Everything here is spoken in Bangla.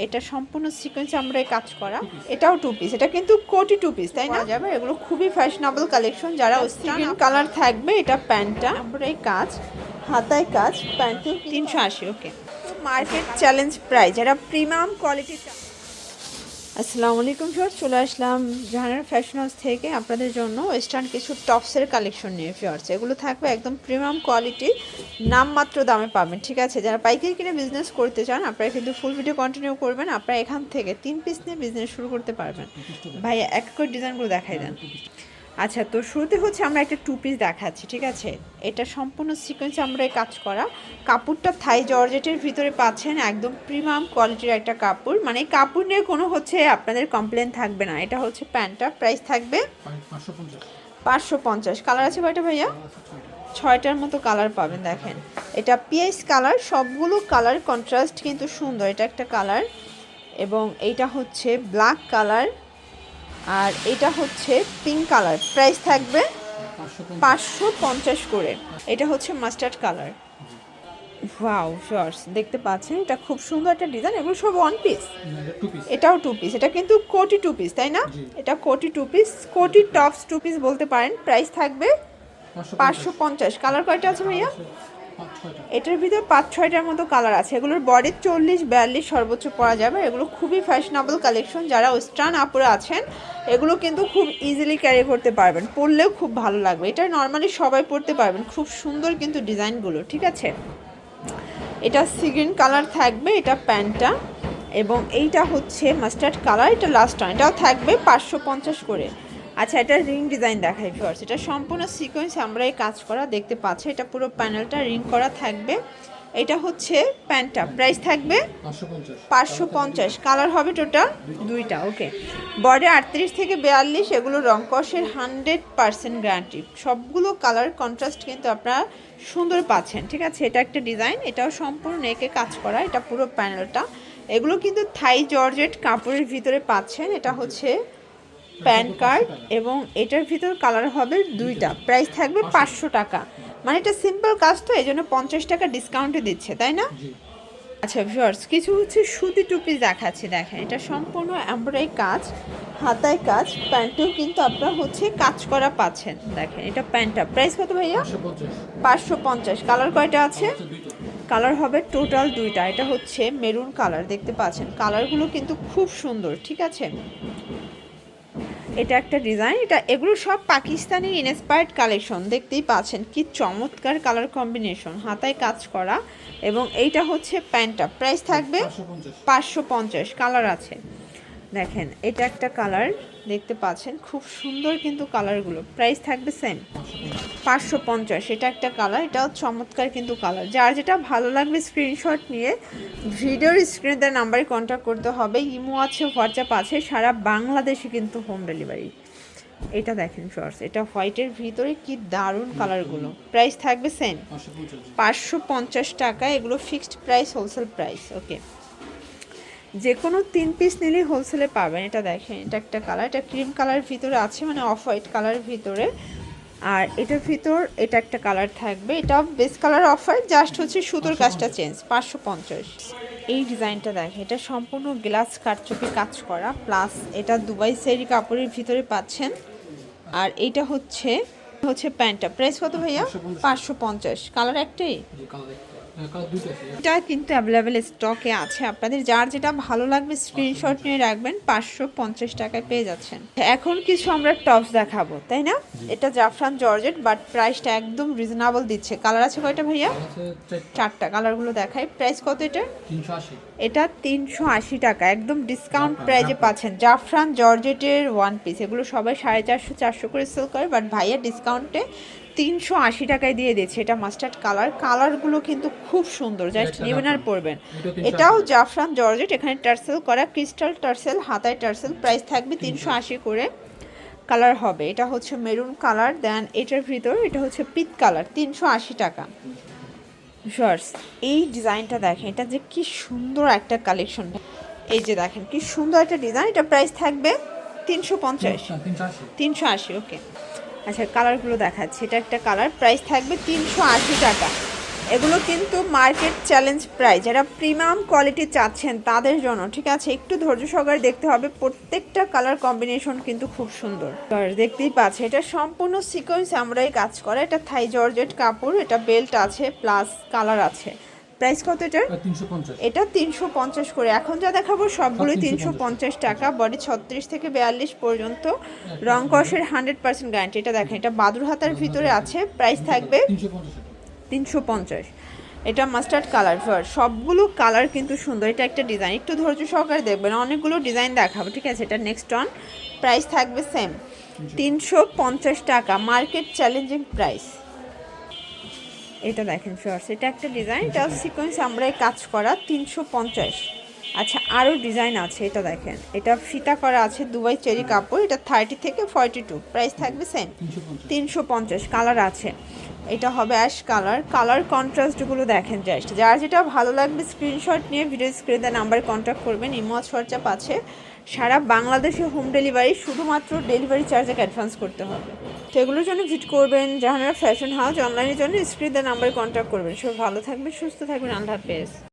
এটা সম্পূর্ণ সিকোয়েন্সে আমরা কাজ করা। এটাও টু পিস, এটা কিন্তু কোটি টু পিস, তাই না? যাবে এগুলো খুবই ফ্যাশনেবল কালেকশন। যারা স্কিন কালার থাকবে, এটা প্যান্টটা আমরা কাজ, হাতায় কাজ, প্যান্টও 380। ওকে, মার্কেট চ্যালেঞ্জ প্রাইস, যারা প্রিমিয়াম কোয়ালিটি। আসসালামু আলাইকুম ভিউয়ার্স, চলে আসলাম জাহানারা ফ্যাশন হাউস থেকে আপনাদের জন্য ওয়েস্টার্ন কিছু টপসের কালেকশন নিয়ে। ভিউয়ার্স, এগুলো থাকবে একদম প্রিমিয়াম কোয়ালিটি, নামমাত্র দামে পাবেন, ঠিক আছে? যারা পাইকারি কিনে বিজনেস করতে চান, আপনারা কিন্তু ফুল ভিডিও কন্টিনিউ করবেন। আপনারা এখান থেকে 3 পিস নিয়ে বিজনেস শুরু করতে পারবেন। ভাই এক করে ডিজাইনগুলো দেখাই দেন। আচ্ছা, তো শুরুতে হচ্ছে আমরা একটা টু পিস দেখাচ্ছি, ঠিক আছে? এটা সম্পূর্ণ সিকোয়েন্সে আমরা কাজ করা। কাপড়টা থাই জর্জেটের ভিতরে পাচ্ছেন, একদম প্রিমিয়াম কোয়ালিটির একটা কাপড়। মানে কাপড় নিয়ে কোনো হচ্ছে আপনাদের কমপ্লেন থাকবে না। এটা হচ্ছে প্যান্টটা, প্রাইস থাকবে 550। কালার আছে কয়টা ভাইয়া? 6টার মতো কালার পাবেন। দেখেন, এটা পিএস কালার, সবগুলো কালার কন্ট্রাস্ট কিন্তু সুন্দর। এটা একটা কালার, এবং এইটা হচ্ছে ব্ল্যাক কালার, আর এটা হচ্ছে পিঙ্ক কালার। প্রাইস থাকবে 550 করে। এটা হচ্ছে মাস্টার্ড কালার। ওয়াও শর্টস দেখতে পাচ্ছেন, এটা খুব সুন্দর একটা ডিজাইন। এগুলো সব ওয়ান পিস, এটাও টু পিস। এটা কিন্তু কোটি টু পিস, তাই না? এটা কোটি টু পিস, কোটি টপস টু পিস বলতে পারেন। প্রাইস থাকবে 550। কালার কয়টা আছে ভাইয়া? এটার ভিতরে 5-6টার মতো কালার আছে। এগুলোর বডি 40-42 সর্বোচ্চ পরা যাবে। এগুলো খুবই ফ্যাশনেবল কালেকশন। যারা ওয়েস্টার্ন আপুরা আছেন, এগুলো কিন্তু খুব ইজিলি ক্যারি করতে পারবেন, পরলেও খুব ভালো লাগবে। এটা নর্মালি সবাই পরতে পারবেন। খুব সুন্দর কিন্তু ডিজাইনগুলো, ঠিক আছে? এটা সি গ্রিন কালার থাকবে, এটা প্যান্টটা, এবং এইটা হচ্ছে মাস্টার্ড কালার। এটা লাস্ট টাইম, এটাও থাকবে 550 করে। আচ্ছা, এটা রিং ডিজাইন দেখাই ভিউয়ার্স। এটা সম্পূর্ণ সিকোয়েন্স আমরা এই কাজ করা, দেখতে পাচ্ছি। এটা পুরো প্যানেলটা রিং করা থাকবে। এটা হচ্ছে প্যান্টটা, প্রাইস থাকবে 550। কালার হবে টোটাল 2টা। ওকে, বডি 38 থেকে 42, এগুলো রং কষের 100% গ্যারান্টি। সবগুলো কালার কন্ট্রাস্ট কিন্তু আপনারা সুন্দর পাচ্ছেন, ঠিক আছে? এটা একটা ডিজাইন, এটাও সম্পূর্ণ নেকে কাজ করা। এটা পুরো প্যানেলটা, এগুলো কিন্তু থাই জর্জেট কাপড়ের ভিতরে পাচ্ছেন। এটা হচ্ছে প্যান কার্ড, এবং এটার ভিতর কালার হবে 2টা। প্রাইস থাকবে 500 টাকা। মানে এটা সিম্পল কাজ, তো এই জন্য 50 টাকা ডিসকাউন্টে দিচ্ছে, তাই না? আচ্ছা ভিউয়ার্স, কিছু হচ্ছে সুতি টু পিস দেখাচ্ছি। দেখেন, এটা সম্পূর্ণ এমব্রয়ডারি কাজ, হাতায় কাজ, প্যান্টেও কিন্তু আপনারা হচ্ছে কাজ করা পাচ্ছেন। দেখেন, এটা প্যান্টটা, প্রাইস কত ভাইয়া? 550। কালার কয়টা আছে? কালার হবে টোটাল 2টা। এটা হচ্ছে মেরুন কালার, দেখতে পাচ্ছেন। কালারগুলো কিন্তু খুব সুন্দর, ঠিক আছে? এটা একটা ডিজাইন। এগুলো সব পাকিস্তানি ইন্সপায়ার্ড কালেকশন, দেখতেই পাচ্ছেন কি চমৎকার কালার কম্বিনেশন, হাতায় কাজ করা। এবং এইটা হচ্ছে প্যান্টটা, প্রাইস থাকবে 550। কালার আছে, দেখেন এটা একটা কালার, দেখতে পাচ্ছেন খুব সুন্দর কিন্তু কালারগুলো। প্রাইস থাকবে সেম 550। এটা একটা কালার, এটাও চমৎকার কিন্তু কালার। যার যেটা ভালো লাগবে স্ক্রিনশট নিয়ে ভিডিওর স্ক্রিনে দেওয়া নাম্বারে কন্ট্যাক্ট করতে হবে। ইমো আছে, হোয়াটসঅ্যাপ আছে, সারা বাংলাদেশে কিন্তু হোম ডেলিভারি। এটা দেখেন শর্টস, এটা হোয়াইটের ভিতরে কি দারুণ কালারগুলো। প্রাইস থাকবে সেম 550 টাকা। এগুলো ফিক্সড প্রাইস, হোলসেল প্রাইস। ওকে, যে কোনো 3 পিস নিলেই হোলসেলে পাবেন। এটা দেখেন, এটা একটা কালার, এটা ক্রিম কালারের ভিতরে আছে, মানে অফ হোয়াইট কালারের ভিতরে। আর এটার ভিতর এটা একটা কালার থাকবে, এটা base colour off white, just হচ্ছে সুতোর কাজটা চেঞ্জ। 550। এই ডিজাইনটা দেখেন, এটা সম্পূর্ণ গ্লাস কারচুপি কাজ করা, প্লাস এটা দুবাই সেরি কাপড়ের ভিতরে পাচ্ছেন। আর এইটা হচ্ছে প্যান্টটা। প্রাইস কত ভাইয়া? 550। কালার একটাই, এটা কিন্তু অ্যাভেলেবেল স্টকে আছে। আপনাদের যার যেটা ভালো লাগবে স্ক্রিনশট নিয়ে রাখবেন, 550 টাকায় পেয়ে যাচ্ছেন। এখন কিছু আমরা টপস দেখাবো, তাই না? এটা জাফরান জর্জেট, বাট প্রাইসটা একদম রিজনেবল দিচ্ছে। কালার আছে কয়টা ভাইয়া? 4টা। কালারগুলো দেখাই। প্রাইস কত এটা? 380। এটা 380 টাকা, একদম ডিসকাউন্ট প্রাইজে পাচ্ছেন। জাফরান জর্জেটের ওয়ান পিস, এগুলো সবাই 450-400 করে সেল করে, বাট ভাইয়া ডিসকাউন্টে 380 টাকায় দিয়ে দিচ্ছে। এটা মাস্টার্ড কালার, কালারগুলো কিন্তু খুব সুন্দর, জাস্ট নেবেন আর পরবেন। এটাও জাফরান জর্জেট, এখানে টার্সেল করা, ক্রিস্টাল টার্সেল, হাতায় টার্সেল। প্রাইস থাকবে 380 করে। কালার হবে, এটা হচ্ছে মেরুন কালার, দেন এটার ভিতর এটা হচ্ছে পিট কালার। 380 টাকা। শর্টস, এই ডিজাইনটা দেখেন, এটা যে কি সুন্দর একটা কালেকশন। এই যে দেখেন কি সুন্দর একটা ডিজাইন। এটা প্রাইস থাকবে 380। ওকে, আচ্ছা কালারগুলো দেখাচ্ছি। এটা একটা কালার, প্রাইস থাকবে 380 টাকা। এগুলো কিন্তু মার্কেট চ্যালেঞ্জ প্রাইস, যারা প্রিমিয়াম কোয়ালিটি চাচ্ছেন তাদের জন্য, ঠিক আছে? একটু ধৈর্য সহকারে দেখতে হবে, প্রত্যেকটা কালার কম্বিনেশন কিন্তু খুব সুন্দর। দেখতেই পাচ্ছে এটা সম্পূর্ণ সিকোয়েন্স আমরাই কাজ করা, এটা থাই জর্জেট কাপড়, এটা বেল্ট আছে প্লাস কালার আছে। প্রাইস কত এটার? 350। এটা 350 করে। এখন যা দেখাবো সবগুলোই 350 টাকা। বডি 36 থেকে 42 পর্যন্ত, রং কষের 100% গ্যারান্টি। এটা দেখেন, এটা বাদুর হাতার ভিতরে আছে। প্রাইস থাকবে 350। এটা মাস্টার্ড কালার, সবগুলো কালার কিন্তু সুন্দর। এটা একটা ডিজাইন, একটু ধৈর্য সহকারে দেখবেন, অনেকগুলো ডিজাইন দেখাবো, ঠিক আছে? এটা নেক্সট অন, প্রাইস থাকবে সেম 350 টাকা, মার্কেট চ্যালেঞ্জিং প্রাইস। এটা দেখেন শর্টস, এটা একটা ডিজাইন, এটা সিকোয়েন্স আমরাই কাজ করা, 350। আচ্ছা, আরও ডিজাইন আছে, এটা দেখেন, এটা ফিতা করা আছে দুবাই চেরি কাপড়, এটা 30 থেকে 42, প্রাইস থাকবে সেম 350। কালার আছে, এটা হবে অ্যাশ কালার। কালার কন্ট্রাস্টগুলো দেখেন জাস্ট, যার যেটা ভালো লাগবে স্ক্রিনশট নিয়ে ভিডিও স্ক্রিনে নাম্বার কন্ট্যাক্ট করবেন। ইমো হোয়াটসঅ্যাপ আছে, সারা বাংলাদেশে হোম ডেলিভারি, শুধুমাত্র ডেলিভারি চার্জে অ্যাডভান্স করতে হবে। তো এগুলোর জন্য ভিজিট করবেন জাহানারা ফ্যাশন হাউস, অনলাইনের জন্য স্ক্রিনে নাম্বার কন্ট্যাক্ট করবেন। সব ভালো থাকবেন, সুস্থ থাকবেন, আল্লাহ হাফেজ।